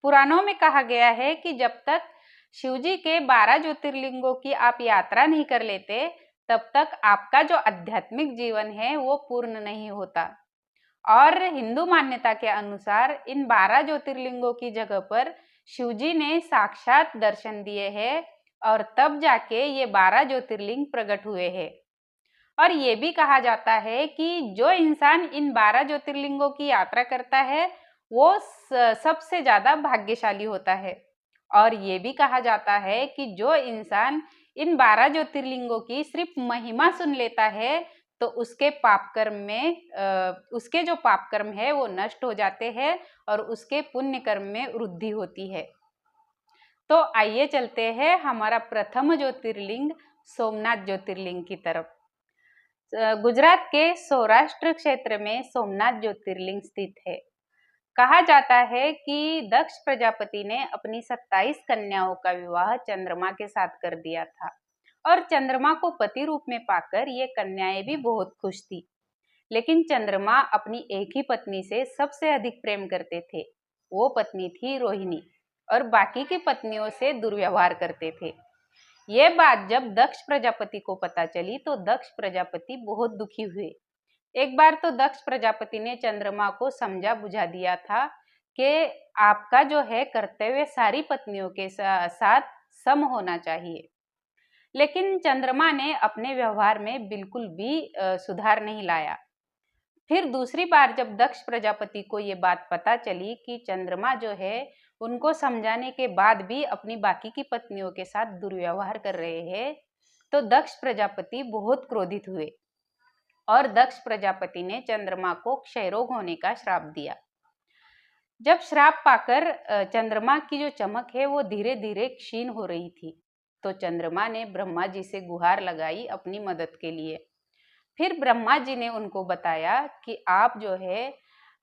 पुराणों में कहा गया है कि जब तक शिवजी के 12 ज्योतिर्लिंगों की आप यात्रा नहीं कर लेते, तब तक आपका जो आध्यात्मिक जीवन है वो पूर्ण नहीं होता। और हिंदू मान्यता के अनुसार इन 12 ज्योतिर्लिंगों की जगह पर शिवजी ने साक्षात दर्शन दिए हैं और तब जाके ये 12 ज्योतिर्लिंग प्रकट हुए हैं। और ये भी कहा जाता है कि जो इंसान इन 12 ज्योतिर्लिंगों की यात्रा करता है वो सबसे ज्यादा भाग्यशाली होता है। और ये भी कहा जाता है कि जो इंसान इन 12 ज्योतिर्लिंगों की सिर्फ महिमा सुन लेता है तो उसके पाप कर्म में उसके जो पाप कर्म है वो नष्ट हो जाते हैं और उसके पुण्य कर्म में वृद्धि होती है। तो आइए चलते हैं हमारा प्रथम ज्योतिर्लिंग सोमनाथ ज्योतिर्लिंग की तरफ। गुजरात के सौराष्ट्र क्षेत्र में सोमनाथ ज्योतिर्लिंग स्थित है। कहा जाता है कि दक्ष प्रजापति ने अपनी 27 कन्याओं का विवाह चंद्रमा के साथ कर दिया था और चंद्रमा को पति रूप में पाकर ये कन्याएं भी बहुत खुश थी। लेकिन चंद्रमा अपनी एक ही पत्नी से सबसे अधिक प्रेम करते थे। वो पत्नी थी रोहिणी और बाकी की पत्नियों से दुर्व्यवहार करते थे। ये बात जब दक्ष प्रजापति को पता चली तो दक्ष प्रजापति बहुत दुखी हुए। एक बार तो दक्ष प्रजापति ने चंद्रमा को समझा बुझा दिया था कि आपका जो है कर्तव्य सारी पत्नियों के साथ सम होना चाहिए। लेकिन चंद्रमा ने अपने व्यवहार में बिल्कुल भी सुधार नहीं लाया। फिर दूसरी बार जब दक्ष प्रजापति को ये बात पता चली कि चंद्रमा जो है उनको समझाने के बाद भी अपनी बाकी की पत्नियों के साथ दुर्व्यवहार कर रहे हैं, तो दक्ष प्रजापति बहुत क्रोधित हुए और दक्ष प्रजापति ने चंद्रमा को क्षय रोग होने का श्राप दिया। जब श्राप पाकर चंद्रमा की जो चमक है वो धीरे धीरे क्षीण हो रही थी, तो चंद्रमा ने ब्रह्मा जी से गुहार लगाई अपनी मदद के लिए। फिर ब्रह्मा जी ने उनको बताया कि आप जो है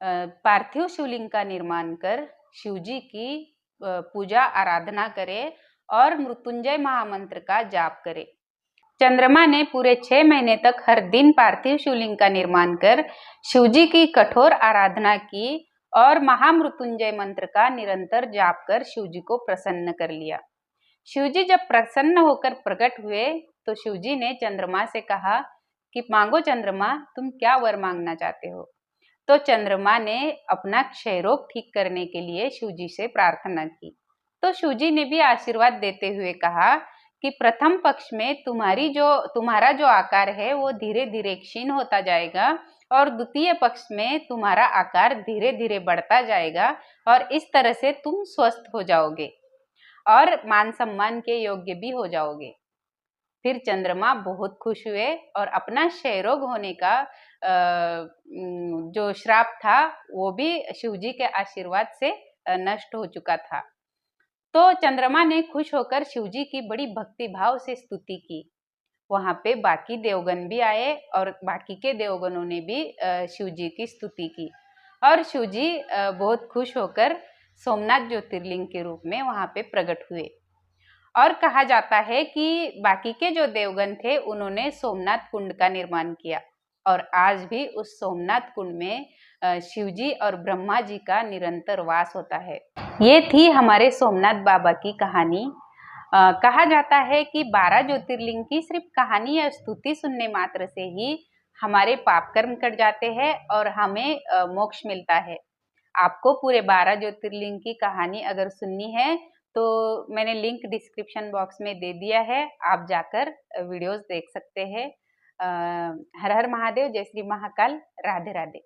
पार्थिव शिवलिंग का निर्माण कर शिवजी की पूजा आराधना करें और मृत्युंजय महामंत्र का जाप करें। चंद्रमा ने पूरे 6 महीने तक हर दिन पार्थिव शिवलिंग का निर्माण कर शिवजी की कठोर आराधना की और महामृत्युंजय मंत्र का निरंतर जाप कर शिवजी को प्रसन्न कर लिया। शिवजी जब प्रसन्न होकर प्रकट हुए तो शिवजी ने चंद्रमा से कहा कि मांगो चंद्रमा, तुम क्या वर मांगना चाहते हो। तो चंद्रमा ने अपना क्षय रोग ठीक करने के लिए शिवजी से प्रार्थना की। तो शिवजी ने भी आशीर्वाद देते हुए कहा कि प्रथम पक्ष में तुम्हारा जो आकार है वो धीरे धीरे क्षीण होता जाएगा और द्वितीय पक्ष में तुम्हारा आकार धीरे धीरे बढ़ता जाएगा और इस तरह से तुम स्वस्थ हो जाओगे और मान सम्मान के योग्य भी हो जाओगे। फिर चंद्रमा बहुत खुश हुए और अपना क्षय रोग होने का जो श्राप था वो भी शिवजी के आशीर्वाद से नष्ट हो चुका था। तो चंद्रमा ने खुश होकर शिवजी की बड़ी भक्ति भाव से स्तुति की। वहां पे बाकी देवगण भी आए और बाकी के देवगणों ने भी शिवजी की स्तुति की और शिवजी बहुत खुश होकर सोमनाथ ज्योतिर्लिंग के रूप में वहां पे प्रकट हुए। और कहा जाता है कि बाकी के जो देवगण थे उन्होंने सोमनाथ कुंड का निर्माण किया और आज भी उस सोमनाथ कुंड में शिवजी और ब्रह्मा जी का निरंतर वास होता है। ये थी हमारे सोमनाथ बाबा की कहानी। कहा जाता है कि 12 ज्योतिर्लिंग की सिर्फ कहानी या स्तुति सुनने मात्र से ही हमारे पाप कर्म कट जाते हैं और हमें मोक्ष मिलता है। आपको पूरे 12 ज्योतिर्लिंग की कहानी अगर सुननी है तो मैंने लिंक डिस्क्रिप्शन बॉक्स में दे दिया है, आप जाकर वीडियोस देख सकते हैं। हर हर महादेव, जय श्री महाकाल, राधे राधे।